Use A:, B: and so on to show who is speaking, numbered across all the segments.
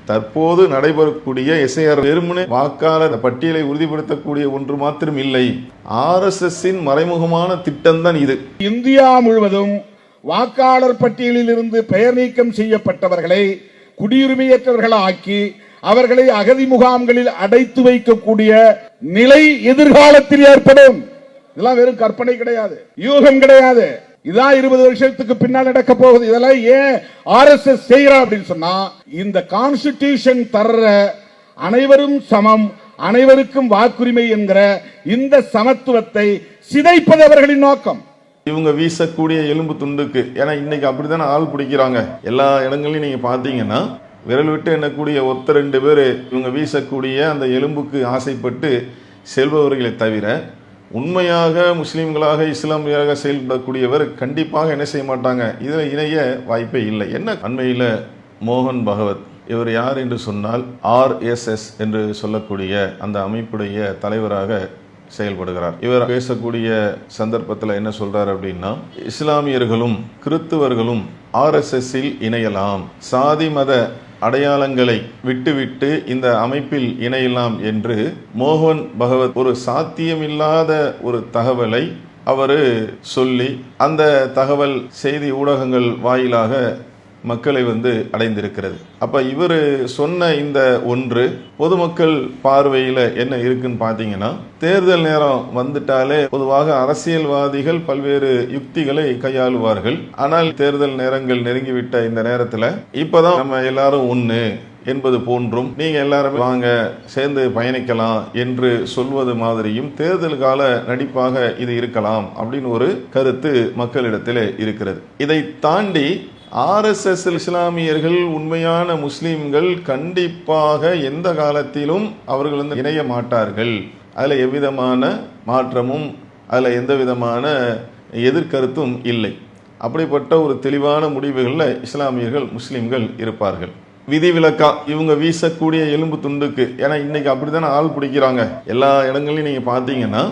A: தற்போது நடைபெறக்கூடிய எஸ்ஐஆர் வெறுமனே வாக்காளர் பட்டியலை உறுதிப்படுத்தக்கூடிய ஒன்று மாத்திரம் இல்லை, RSSின் மறைமுகமான திட்டம் தான் இது.
B: இந்தியா முழுவதும் வாக்காளர் பட்டியலில் இருந்து பெயர் நீக்கம் செய்யப்பட்டவர்களை குடியுரிமையற்றவர்களாக்கி அவர்களை அகதி முகாம்களில் அடைத்து வைக்கக்கூடிய நிலை எதிர்காலத்தில் ஏற்படும். இதெல்லாம் வெறும் கற்பனை கிடையாது, யூகம் கிடையாது. இதான் 20 வருஷத்துக்கு பின்னால் நடக்க போகுது. இதெல்லாம் ஏன் RSS செய்யறா அப்படின்னு சொன்னா, இந்த கான்ஸ்டிடியூஷன் தர்ற அனைவரும் சமம், அனைவருக்கும் வாக்குரிமை என்கிற இந்த சமத்துவத்தை சிதைப்பது அவர்களின் நோக்கம்.
A: இவங்க வீசக்கூடிய எலும்பு துண்டுக்கு, ஏன்னா இன்னைக்கு அப்படித்தானே ஆள் பிடிக்கிறாங்க. எல்லா இடங்களையும் நீங்க பாத்தீங்கன்னா விரல் விட்டு எண்ணக்கூடிய ஒருத்தர் 2 பேர் இவங்க வீசக்கூடிய அந்த எலும்புக்கு ஆசைப்பட்டு செல்பவர்களை தவிர உண்மையாக முஸ்லீம்களாக இஸ்லாமியராக செயல்படக்கூடியவர் கண்டிப்பாக என்ன செய்ய மாட்டாங்க. இதில் இணைய வாய்ப்பே இல்லை. என்ன அண்மையில் மோகன் பகவத் இவர் யார் என்று சொன்னால் RSS என்று சொல்லக்கூடிய அந்த அமைப்புடைய தலைவராக செயல்படுகிறார். இவர் பேசக்கூடிய சந்தர்ப்பத்தில் என்ன சொல்றார் அப்படின்னா, இஸ்லாமியர்களும் கிறிஸ்துவர்களும் RSSில் இணையலாம், சாதி மத அடையாளங்களை விட்டுவிட்டு இந்த அமைப்பில் இணையலாம் என்று மோகன் பகவத் ஒரு சாத்தியமில்லாத ஒரு தகவலை அவர் சொல்லி, அந்த தகவல் செய்தி ஊடகங்கள் வாயிலாக மக்களை அடைந்திருக்கிறது. அப்ப இவர் சொன்ன இந்த ஒன்று பொதுமக்கள் பார்வையில் என்ன இருக்குன்னு பார்த்தீங்கன்னா, தேர்தல் நேரம் வந்துட்டாலே பொதுவாக அரசியல்வாதிகள் பல்வேறு யுக்திகளை கையாளுவார்கள். ஆனால் தேர்தல் நேரங்கள் நெருங்கிவிட்ட இந்த நேரத்தில் இப்பதான் நம்ம எல்லாரும் ஒன்று என்பது போன்றும், நீங்க எல்லாரும் வாங்க சேர்ந்து பயணிக்கலாம் என்று சொல்வது மாதிரியும் தேர்தல் கால நடிப்பாக இது இருக்கலாம் அப்படின்னு ஒரு கருத்து மக்களிடத்தில் இருக்கிறது. இதை தாண்டி RSS இஸ்லாமியர்கள் உண்மையான முஸ்லிம்கள் கண்டிப்பாக எந்த காலத்திலும் அவர்கள் இணைய மாட்டார்கள். அதில் எவ்விதமான மாற்றமும் அதில் எந்த விதமான எதிர்கருத்தும் இல்லை. அப்படிப்பட்ட ஒரு தெளிவான முடிவுகளில் இஸ்லாமியர்கள் முஸ்லிம்கள் இருப்பார்கள். விதிவிலக்கா இவங்க வீசக்கூடிய எலும்பு துண்டுக்கு, ஏன்னா இன்னைக்கு அப்படித்தானே ஆள் பிடிக்கிறாங்க. எல்லா இடங்களையும் நீங்க பார்த்தீங்கன்னா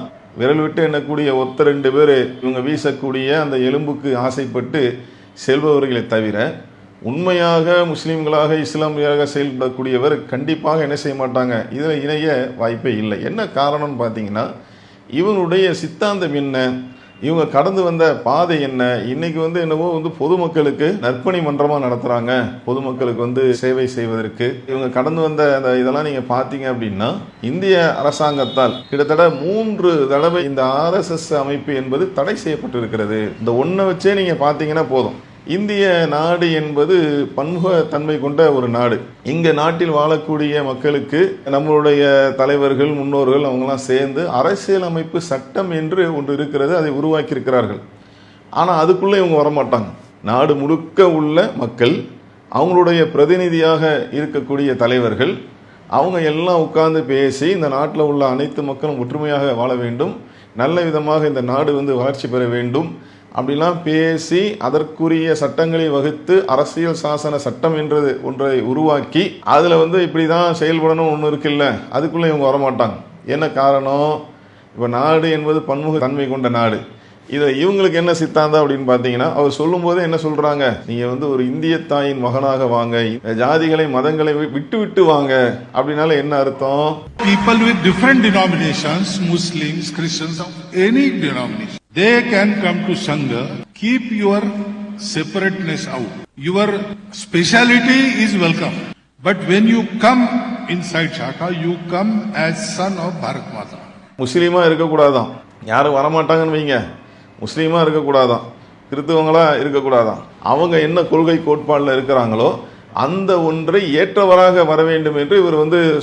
A: விரல் விட்டு எண்ணக்கூடிய ஒருத்தர் 2 பேர் இவங்க வீசக்கூடிய அந்த எலும்புக்கு ஆசைப்பட்டு செல்பவர்களை தவிர உண்மையாக முஸ்லீம்களாக இஸ்லாமியராக செயல்படக்கூடியவர் கண்டிப்பாக என்ன செய்ய மாட்டாங்க. இதில் இணைய வாய்ப்பே இல்லை. என்ன காரணம்னு பார்த்தீங்கன்னா, இவனுடைய சித்தாந்தம் என்ன, இவங்க கடந்து வந்த பாதை என்ன. இன்னைக்கு என்னவோ பொதுமக்களுக்கு நற்பணி மன்றமா நடத்துறாங்க, பொதுமக்களுக்கு சேவை செய்வதற்கு. இவங்க கடந்து வந்த அந்த இதெல்லாம் நீங்க பாத்தீங்க அப்படின்னா, இந்திய அரசாங்கத்தால் கிட்டத்தட்ட 3 தடவை இந்த RSS அமைப்பு என்பது தடை செய்யப்பட்டிருக்கிறது. இந்த ஒன்றை வச்சே நீங்க பாத்தீங்கன்னா போதும். இந்திய நாடு என்பது பன்முக தன்மை கொண்ட ஒரு நாடு. இங்க நாட்டில் வாழக்கூடிய மக்களுக்கு நம்மளுடைய தலைவர்கள் முன்னோர்கள் அவங்கெல்லாம் சேர்ந்து அரசியல் அமைப்பு சட்டம் என்று ஒன்று இருக்கிறது, அதை உருவாக்கி இருக்கிறார்கள். ஆனால் அதுக்குள்ளே இவங்க வரமாட்டாங்க. நாடு முழுக்க உள்ள மக்கள், அவங்களுடைய பிரதிநிதியாக இருக்கக்கூடிய தலைவர்கள், அவங்க எல்லாம் உட்கார்ந்து பேசி இந்த நாட்டில் உள்ள அனைத்து மக்களும் ஒற்றுமையாக வாழ வேண்டும், நல்ல விதமாக இந்த நாடு வளர்ச்சி பெற வேண்டும் அப்படிலாம் பேசி அதற்குரிய சட்டங்களை வகுத்து அரசியல் சாசன சட்டம் என்றது ஒன்றை உருவாக்கி அதில் இப்படி தான் செயல்படணும் ஒன்று இருக்குல்ல, அதுக்குள்ளே இவங்க வரமாட்டாங்க. என்ன காரணம்? இப்போ நாடு என்பது பன்முக தன்மை கொண்ட நாடு. இதில் இவங்களுக்கு என்ன சித்தாந்தம் அப்படின்னு பார்த்தீங்கன்னா, அவர் சொல்லும் போதே என்ன சொல்றாங்க, நீங்க ஒரு இந்திய தாயின் மகனாக வாங்க, ஜாதிகளை மதங்களை விட்டு விட்டு வாங்க. அப்படின்னால என்ன அர்த்தம்?
C: People with different denominations, Muslims, Christians, of any denomination, they can come to Sangha. Keep your separateness out. Your speciality is welcome. But when you come inside Shaka, you come as son of Bharat Mata.
A: முஸ்லீமா இருக்கக்கூடாதான், யாரும் வரமாட்டாங்கன்னு வைங்க. முஸ்லீமா இருக்கக்கூடாதான், கிறிஸ்தவங்களா இருக்கக்கூடாதான். அவங்க என்ன கொள்கை கோட்பாடில் இருக்கிறாங்களோ அந்த ஒன்றை ஏற்றவராக வர வேண்டும் என்று இவர்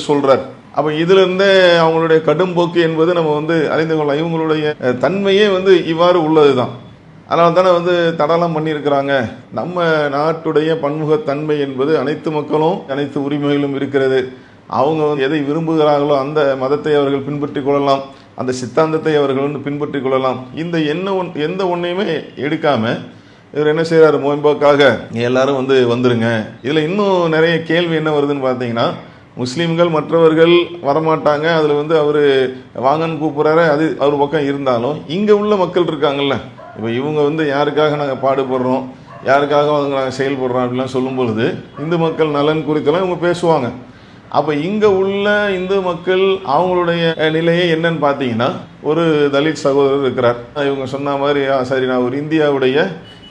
A: சொல்றார். அப்ப இதுல இருந்தே அவங்களுடைய கடும் போக்கு என்பது நம்ம அறிந்து கொள்ளலாம். இவங்களுடைய தன்மையே இவ்வாறு உள்ளதுதான். அதனால தானே தடலம் பண்ணியிருக்கிறாங்க. நம்ம நாட்டுடைய பன்முகத்தன்மை என்பது அனைத்து மக்களும் அனைத்து உரிமைகளும் இருக்கிறது. அவங்க எதை விரும்புகிறார்களோ அந்த மதத்தை அவர்கள் பின்பற்றிக் கொள்ளலாம், அந்த சித்தாந்தத்தை அவர்கள் பின்பற்றிக் கொள்ளலாம். இந்த எந்த ஒன்றையுமே எடுக்காம இவர் என்ன செய்யறாரு, மோயம்போக்காக எல்லாரும் வந்துருங்க. இதுல இன்னும் நிறைய கேள்வி என்ன வருதுன்னு பார்த்தீங்கன்னா, முஸ்லீம்கள் மற்றவர்கள் வரமாட்டாங்க, அதில் அவர் வாங்கன்னு கூப்பிட்றாரு, அது அவர் பக்கம் இருந்தாலும் இங்கே உள்ள மக்கள் இருக்காங்கல்ல, இப்போ இவங்க யாருக்காக நாங்கள் பாடுபடுறோம், யாருக்காக அவங்க நாங்கள் செயல்படுறோம் அப்படிலாம் சொல்லும் பொழுது இந்து மக்கள் நலன் குறித்தெல்லாம் இவங்க பேசுவாங்க. அப்போ இங்கே உள்ள இந்து மக்கள் அவங்களுடைய நிலையை என்னன்னு பார்த்தீங்கன்னா, ஒரு தலித் சகோதரர் இருக்கிறார். இவங்க சொன்ன மாதிரி சரி நான் ஒரு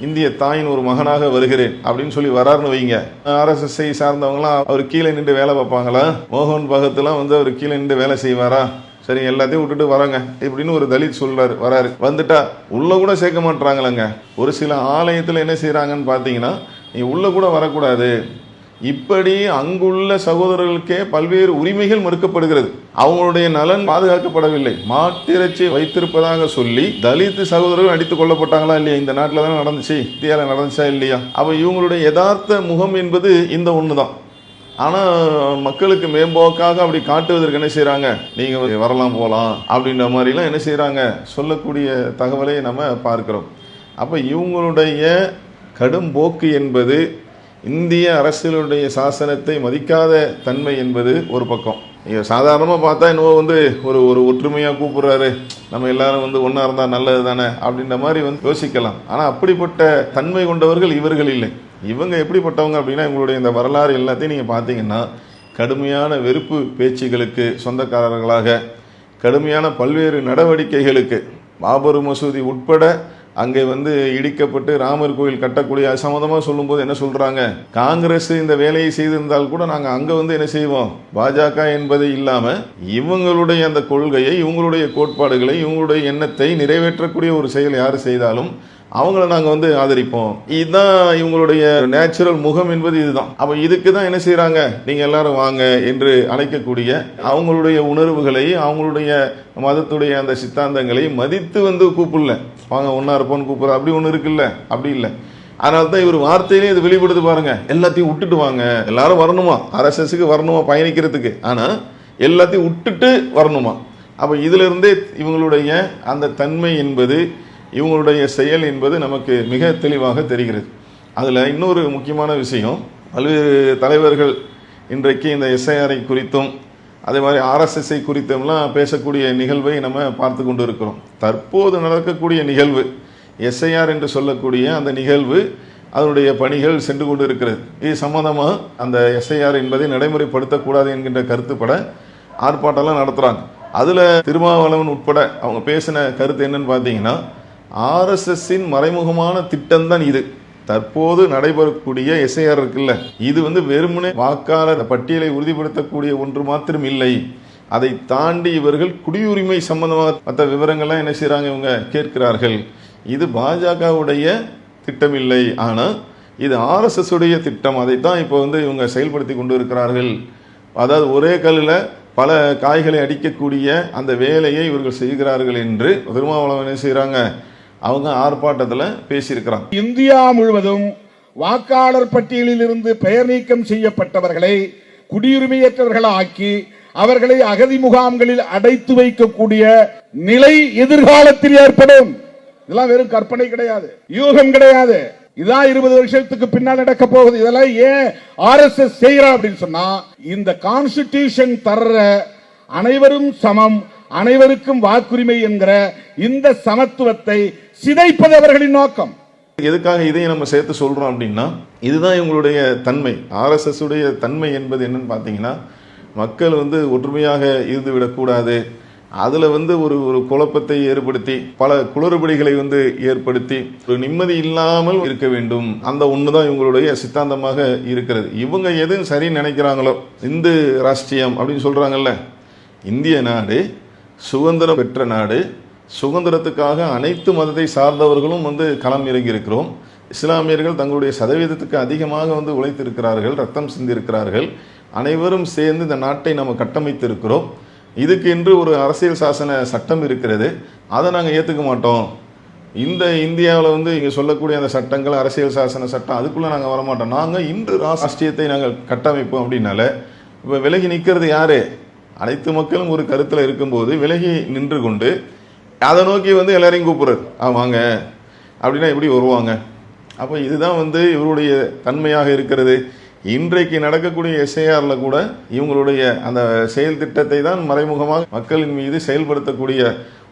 A: இந்திய தாயின் ஒரு மகனாக வருகிறேன் அப்படின்னு சொல்லி வராருன்னு வைங்க. RSSஐ சார்ந்தவங்களாம் அவர் கீழே நின்று வேலை பார்ப்பாங்களா? மோகன் பகத்லாம் வந்து அவர் கீழே நின்று வேலை செய்வாரா? சரி எல்லாத்தையும் விட்டுட்டு வராங்க இப்படின்னு ஒரு தலித் சொல்றாரு. வராரு, வந்துட்டா உள்ள கூட சேர்க்க மாட்டாங்களங்க. ஒரு சில ஆலயத்தில் என்ன செய்யறாங்கன்னு பார்த்தீங்கன்னா, நீ உள்ள கூட வரக்கூடாது. இப்படி அங்குள்ள சகோதரர்களுக்கே பல்வேறு உரிமைகள் மறுக்கப்படுகிறது. அவங்களுடைய நலன் பாதுகாக்கப்படவில்லை. மாட்டிறைச்சி வைத்திருப்பதாக சொல்லி தலித் சகோதரர்கள் அடித்துக் கொள்ளப்பட்டாங்களா இல்லையா? இந்த நாட்டில் தான் நடந்துச்சு, இந்தியாவில் நடந்துச்சா இல்லையா? அப்ப இவங்களுடைய யதார்த்த முகம் என்பது இந்த ஒண்ணுதான். ஆனா மக்களுக்கு மேம்போக்காக அப்படி காட்டுவதற்கு என்ன செய்யறாங்க, நீங்க வரலாம் போகலாம் அப்படின்ற மாதிரிலாம் என்ன செய்யறாங்க சொல்லக்கூடிய தகவலை நம்ம பார்க்கிறோம். அப்ப இவங்களுடைய கடும் போக்கு என்பது இந்திய அரசியலுடைய சாசனத்தை மதிக்காத தன்மை என்பது ஒரு பக்கம். நீங்கள் சாதாரணமாக பார்த்தா இன்னும் வந்து ஒரு ஒற்றுமையாக கூப்பிடுறாரு, நம்ம எல்லாரும் வந்து ஒன்றா இருந்தால் நல்லது தானே அப்படின்ற மாதிரி வந்து யோசிக்கலாம். ஆனால் அப்படிப்பட்ட தன்மை கொண்டவர்கள் இவர்கள் இல்லை. இவங்க எப்படிப்பட்டவங்க அப்படின்னா, இவங்களுடைய இந்த வரலாறு எல்லாத்தையும் நீங்கள் பார்த்தீங்கன்னா, கடுமையான வெறுப்பு பேச்சுகளுக்கு சொந்தக்காரர்களாக, கடுமையான பல்வேறு நடவடிக்கைகளுக்கு, பாபர் மசூதி உட்பட அங்கே வந்து இடிக்கப்பட்டு ராமர் கோயில் கட்டக்கூடிய அது சம்மந்தமாக சொல்லும்போது என்ன சொல்கிறாங்க, காங்கிரஸ் இந்த வேலையை செய்திருந்தால் கூட நாங்கள் அங்கே வந்து என்ன செய்வோம், பாஜக என்பது இல்லாமல் இவங்களுடைய அந்த கொள்கையை, இவங்களுடைய கோட்பாடுகளை, இவங்களுடைய எண்ணத்தை நிறைவேற்றக்கூடிய ஒரு செயல் யார் செய்தாலும் அவங்கள நாங்கள் வந்து ஆதரிப்போம். இதுதான் இவங்களுடைய நேச்சுரல் முகம் என்பது இதுதான். அப்போ இதுக்கு தான் என்ன செய்கிறாங்க, நீங்கள் எல்லாரும் வாங்க என்று அழைக்கக்கூடிய அவங்களுடைய உணர்வுகளை, அவங்களுடைய மதத்துடைய அந்த சித்தாந்தங்களை மதித்து வந்து கூப்பிடல, வாங்க ஒன்றா இருப்போன்னு கூப்பிட்ற அப்படி ஒன்று இருக்குல்ல, அப்படி இல்லை. அதனால தான் இவர் வார்த்தையிலே இது வெளிப்படுத்து பாருங்க, எல்லாத்தையும் விட்டுட்டு வாங்க, எல்லாரும் வரணுமா, RSSக்கு வரணுமா பயணிக்கிறதுக்கு, ஆனால் எல்லாத்தையும் விட்டுட்டு வரணுமா. அப்போ இதிலிருந்தே இவங்களுடைய அந்த தன்மை என்பது, இவங்களுடைய செயல் என்பது நமக்கு மிக தெளிவாக தெரிகிறது. அதில் இன்னொரு முக்கியமான விஷயம், பல்வேறு தலைவர்கள் இன்றைக்கு இந்த SIR குறித்தும் அதே மாதிரி RSSஐ குறித்தும்லாம் பேசக்கூடிய நிகழ்வை நம்ம பார்த்து கொண்டு இருக்கிறோம். தற்போது நடக்கக்கூடிய நிகழ்வு SIR என்று சொல்லக்கூடிய அந்த நிகழ்வு, அதனுடைய பணிகள் சென்று கொண்டு இருக்கிறது. இது சம்பந்தமாக அந்த SIR என்பதை நடைமுறைப்படுத்தக்கூடாது என்கின்ற கருத்துப்பட ஆர்ப்பாட்டம்லாம் நடத்துகிறாங்க. அதில் திருமாவளவன் உட்பட அவங்க பேசின கருத்து என்னன்னு பார்த்தீங்கன்னா, RSSஇன் மறைமுகமான திட்டம் தான் இது. தற்போது நடைபெறக்கூடிய SIR இருக்குல்ல, இது வந்து வெறுமனே வாக்காளர் பட்டியலை உறுதிப்படுத்தக்கூடிய ஒன்று மாத்திரம் இல்லை. அதை தாண்டி இவர்கள் குடியுரிமை சம்பந்தமாக மற்ற விவரங்கள்லாம் என்ன செய்கிறாங்க, இவங்க கேட்கிறார்கள். இது பாஜகவுடைய திட்டம் இல்லை, ஆனால் இது RSS உடைய திட்டம். அதைத்தான் இப்போ வந்து இவங்க செயல்படுத்தி கொண்டு இருக்கிறார்கள். அதாவது ஒரே கல்லில் பல காய்களை அடிக்கக்கூடிய அந்த வேலையை இவர்கள் செய்கிறார்கள் என்று திருமாவளவன் என்ன செய்கிறாங்க, அவங்க ஆர்ப்பாட்டத்தில் பேசியிருக்கிறாங்க.
B: இந்தியா முழுவதும் வாக்காளர் பட்டியலில் இருந்து பெயர் நீக்கம் செய்யப்பட்டவர்களை குடியுரிமையற்றவர்களாக்கி அவர்களை அகதி முகாம்களில் அடைத்து வைக்கக்கூடிய நிலை எதிர்காலத்தில் ஏற்படும். இதெல்லாம் வெறும் கற்பனை கிடையாது, யூகம் கிடையாது. இதான் 20 வருஷத்துக்கு பின்னால் நடக்க போகுது. இதெல்லாம் ஏன் RSS செய்யறா அப்படின்னு சொன்னா, இந்த கான்ஸ்டிடியூஷன் தர்ற அனைவரும் சமம், அனைவருக்கும் வாக்குரிமை என்கிற இந்த சமத்துவத்தை சிதைப்பது அவர்களின் நோக்கம்.
A: எதுக்காக இதையும் நம்ம சேர்த்து சொல்றோம் அப்படின்னா, இதுதான் இவங்களுடைய தன்மை. RSS உடைய தன்மை என்பது என்னன்னு பார்த்தீங்கன்னா, மக்கள் வந்து ஒற்றுமையாக இருந்து விடக்கூடாது, அதில் வந்து ஒரு குழப்பத்தை ஏற்படுத்தி பல குளறுபடிகளை வந்து ஏற்படுத்தி ஒரு நிம்மதி இல்லாமல் இருக்க வேண்டும். அந்த ஒன்று தான் இவங்களுடைய சித்தாந்தமாக இருக்கிறது. இவங்க எது சரி நினைக்கிறாங்களோ, இந்து ராஷ்டிரியம் அப்படின்னு சொல்கிறாங்கல்ல, இந்திய நாடு சுதந்திரம் பெற்ற நாடு, சுதந்திரத்துக்காக அனைத்து மதத்தை சார்ந்தவர்களும் வந்து களம் இறங்கி இருக்கிறோம். இஸ்லாமியர்கள் தங்களுடைய சதவீதத்துக்கு அதிகமாக வந்து உழைத்திருக்கிறார்கள், ரத்தம் சிந்திருக்கிறார்கள். அனைவரும் சேர்ந்து இந்த நாட்டை நம்ம கட்டமைத்து இருக்கிறோம். இதுக்கு என்று ஒரு அரசியல் சாசன சட்டம் இருக்கிறது, அதை நாங்கள் ஏற்றுக்க மாட்டோம். இந்த இந்தியாவில் வந்து இங்கே சொல்லக்கூடிய அந்த சட்டங்கள், அரசியல் சாசன சட்டம், அதுக்குள்ளே நாங்கள் வரமாட்டோம். நாங்கள் இன்று ராஷ்டிரியத்தை நாங்கள் கட்டமைப்போம் அப்படின்னால இப்போ விலகி நிற்கிறது யாரு? அனைத்து மக்களும் ஒரு கருத்தில் இருக்கும்போது விலகி நின்று கொண்டு அதை நோக்கி வந்து எல்லாரையும் கூப்பிடுறது, வாங்க அப்படின்னா எப்படி வருவாங்க? அப்போ இதுதான் வந்து இவருடைய தன்மையாக இருக்கிறது. இன்றைக்கு நடக்கக்கூடிய எஸ்ஐஆர்ல கூட இவங்களுடைய அந்த செயல் திட்டத்தை தான் மறைமுகமாக மக்களின் மீது செயல்படுத்தக்கூடிய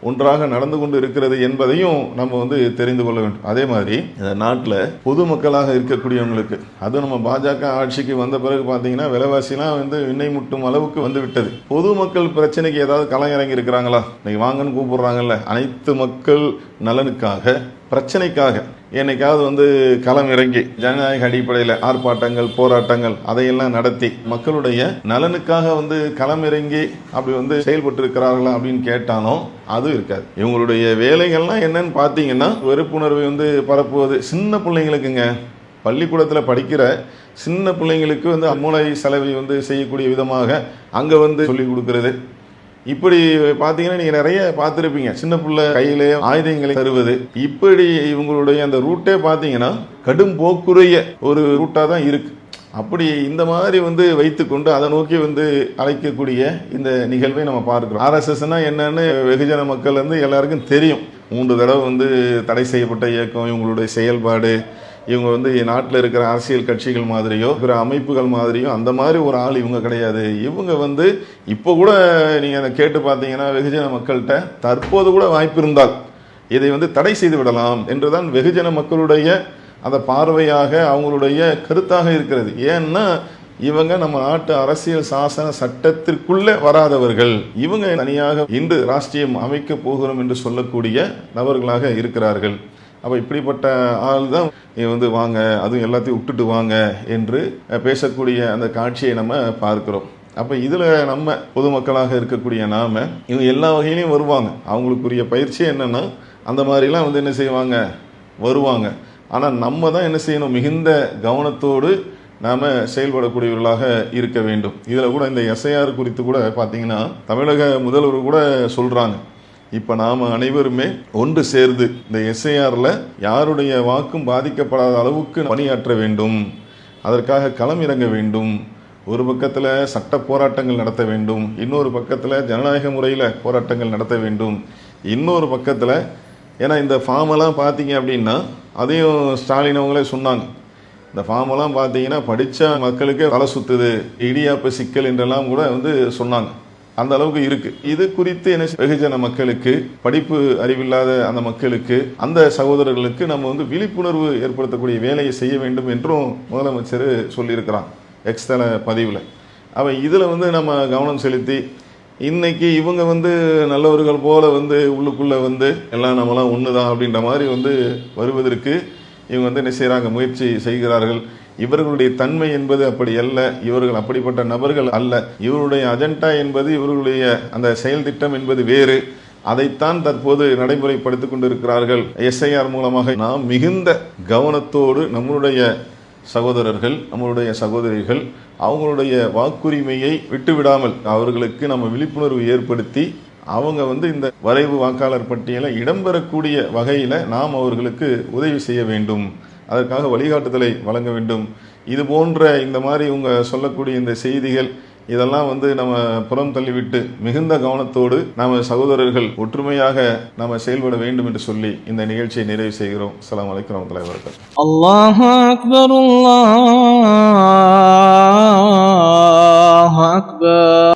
A: ஒன்றாக நடந்து கொண்டு இருக்கிறது என்பதையும் நம்ம தெரிந்து கொள்ள வேண்டும். அதே மாதிரி இந்த நாட்டில் பொதுமக்களாக இருக்கக்கூடியவங்களுக்கு, அதுவும் நம்ம பாஜக ஆட்சிக்கு வந்த பிறகு பார்த்தீங்கன்னா விலைவாசிலாம் விண்ணை முட்டும் அளவுக்கு வந்து விட்டது. பொதுமக்கள் பிரச்சனைக்கு ஏதாவது களம் இறங்கி இருக்கிறாங்களா? இன்னைக்கு வாங்கன்னு கூப்பிடுறாங்கல்ல, அனைத்து மக்கள் நலனுக்காக பிரச்சனைக்காக என்னைக்காவது களம் இறங்கி ஜனநாயக அடிப்படையில் ஆர்ப்பாட்டங்கள் போராட்டங்கள் அதையெல்லாம் நடத்தி மக்களுடைய நலனுக்காக களம் இறங்கி அப்படி செயல்பட்டு இருக்கிறார்களா அப்படின்னு கேட்டாலும் அது இருக்காது. இவங்களுடைய வேலைகள்லாம் என்னன்னு பார்த்தீங்கன்னா வெறுப்புணர்வை பரப்புவது. சின்ன பிள்ளைங்களுக்குங்க, பள்ளிக்கூடத்தில் படிக்கிற சின்ன பிள்ளைங்களுக்கு மூளை செலவை செய்யக்கூடிய விதமாக அங்கே சொல்லிக் கொடுக்கறது. இப்படி பார்த்தீங்கன்னா நீங்கள் நிறைய பார்த்துருப்பீங்க, சின்ன பிள்ளை கையிலே ஆயுதங்களை தருவது. இப்படி இவங்களுடைய அந்த ரூட்டே பார்த்தீங்கன்னா கடும் போக்குடைய ஒரு ரூட்டாக தான் இருக்கு. அப்படி இந்த மாதிரி வைத்துக்கொண்டு அதை நோக்கி அழைக்கக்கூடிய இந்த நிகழ்வை நம்ம பார்க்கிறோம். ஆர்எஸ்எஸ்னா என்னன்னு வெகுஜன மக்கள் எல்லாருக்கும் தெரியும். 3 தடவை தடை செய்யப்பட்ட இயக்கம். இவங்களுடைய செயல்பாடு, இவங்க நாட்டில் இருக்கிற அரசியல் கட்சிகள் மாதிரியோ பிற அமைப்புகள் மாதிரியோ அந்த மாதிரி ஒரு ஆள் இவங்க கிடையாது. இவங்க இப்போ கூட நீங்கள் அதை கேட்டு பார்த்தீங்கன்னா வெகுஜன மக்கள்கிட்ட தற்போது கூட வாய்ப்பு இருந்தால் இதை தடை செய்து விடலாம் என்றுதான் வெகுஜன மக்களுடைய அந்த பார்வையாக அவங்களுடைய கருத்தாக இருக்கிறது. ஏன்னா இவங்க நம்ம நாட்டு அரசியல் சாசன சட்டத்திற்குள்ளே வராதவர்கள். இவங்க தனியாக இன்று ராஷ்டிரியம் அமைக்க போகிறோம் என்று சொல்லக்கூடிய நபர்களாக இருக்கிறார்கள். அப்போ இப்படிப்பட்ட ஆள் தான் வாங்க, அதுவும் எல்லாத்தையும் விட்டுட்டு வாங்க என்று பேசக்கூடிய அந்த காட்சியை நம்ம பார்க்கிறோம். அப்போ இதில் நம்ம பொதுமக்களாக இருக்கக்கூடிய நாம இவங்க எல்லா வகையிலையும் வருவாங்க. அவங்களுக்குரிய பயிற்சி என்னன்னா அந்த மாதிரிலாம் என்ன செய்வாங்க, வருவாங்க. ஆனால் நம்ம தான் என்ன செய்யணும், மிகுந்த கவனத்தோடு நாம் செயல்படக்கூடியவர்களாக இருக்க வேண்டும். இதில் கூட இந்த எஸ்ஐஆர் குறித்து கூட பார்த்தீங்கன்னா தமிழக முதல்வர் கூட சொல்கிறாங்க, இப்போ நாம் அனைவருமே ஒன்று சேர்ந்து இந்த எஸ்ஐஆரில் யாருடைய வாக்கும் பாதிக்கப்படாத அளவுக்கு பணியாற்ற வேண்டும், அதற்காக களம் இறங்க வேண்டும். ஒரு பக்கத்தில் சட்ட போராட்டங்கள் நடத்த வேண்டும், இன்னொரு பக்கத்தில் ஜனநாயக முறையில் போராட்டங்கள் நடத்த வேண்டும், இன்னொரு பக்கத்தில் ஏன்னா இந்த ஃபார்மெல்லாம் பார்த்தீங்க அப்படின்னா அதையும் ஸ்டாலின் அவங்களே சொன்னாங்க. இந்த ஃபார்மெல்லாம் பார்த்தீங்கன்னா படித்த மக்களுக்கே தலை சுத்துது, இடியாப்ப சிக்கல் என்றெல்லாம் கூட சொன்னாங்க. அந்த அளவுக்கு இருக்கு. இது குறித்து என்ன வெகுஜன மக்களுக்கு, படிப்பு அறிவில்லாத அந்த மக்களுக்கு, அந்த சகோதரர்களுக்கு நம்ம விழிப்புணர்வு ஏற்படுத்தக்கூடிய வேலையை செய்ய வேண்டும் என்றும் முதலமைச்சர் சொல்லியிருக்கிறான் எக்ஸ்தல பதிவில். அவன் இதில் நம்ம கவனம் செலுத்தி இன்னைக்கு இவங்க நல்லவர்கள் போல உள்ளுக்குள்ளே எல்லாம் நம்மளாம் ஒன்று தான் அப்படின்ற மாதிரி வருவதற்கு இவங்க என்ன செய்கிறாங்க, முயற்சி செய்கிறார்கள். இவர்களுடைய தன்மை என்பது அப்படி அல்ல, இவர்கள் அப்படிப்பட்ட நபர்கள் அல்ல. இவருடைய அஜெண்டா என்பது, இவர்களுடைய அந்த செயல் திட்டம் என்பது வேறு. அதைத்தான் தற்போது நடைமுறைப்படுத்திக் கொண்டிருக்கிறார்கள். எஸ்ஐஆர் மூலமாக நாம் மிகுந்த கவனத்தோடு நம்மளுடைய சகோதரர்கள், நம்மளுடைய சகோதரிகள் அவங்களுடைய வாக்குரிமையை விட்டுவிடாமல் அவர்களுக்கு நம்ம விழிப்புணர்வு ஏற்படுத்தி அவங்க இந்த வரைவு வாக்காளர் பட்டியலை இடம்பெறக்கூடிய வகையில் நாம் அவர்களுக்கு உதவி செய்ய வேண்டும். அதற்காக வழிகாட்டுதலை வழங்க வேண்டும். இது போன்ற இந்த மாதிரி இவங்க சொல்லக்கூடிய இந்த செய்திகள் இதெல்லாம் நம்ம புறம் தள்ளிவிட்டு மிகுந்த கவனத்தோடு நம்ம சகோதரர்கள் ஒற்றுமையாக நாம் செயல்பட வேண்டும் என்று சொல்லி இந்த நிகழ்ச்சியை நிறைவு செய்கிறோம். அஸ்ஸலாமு அலைக்கும் வரஹ்மத்துல்லாஹி வபரகாத்துஹு.
D: அல்லாஹு அக்பர், அல்லாஹு அக்பர்.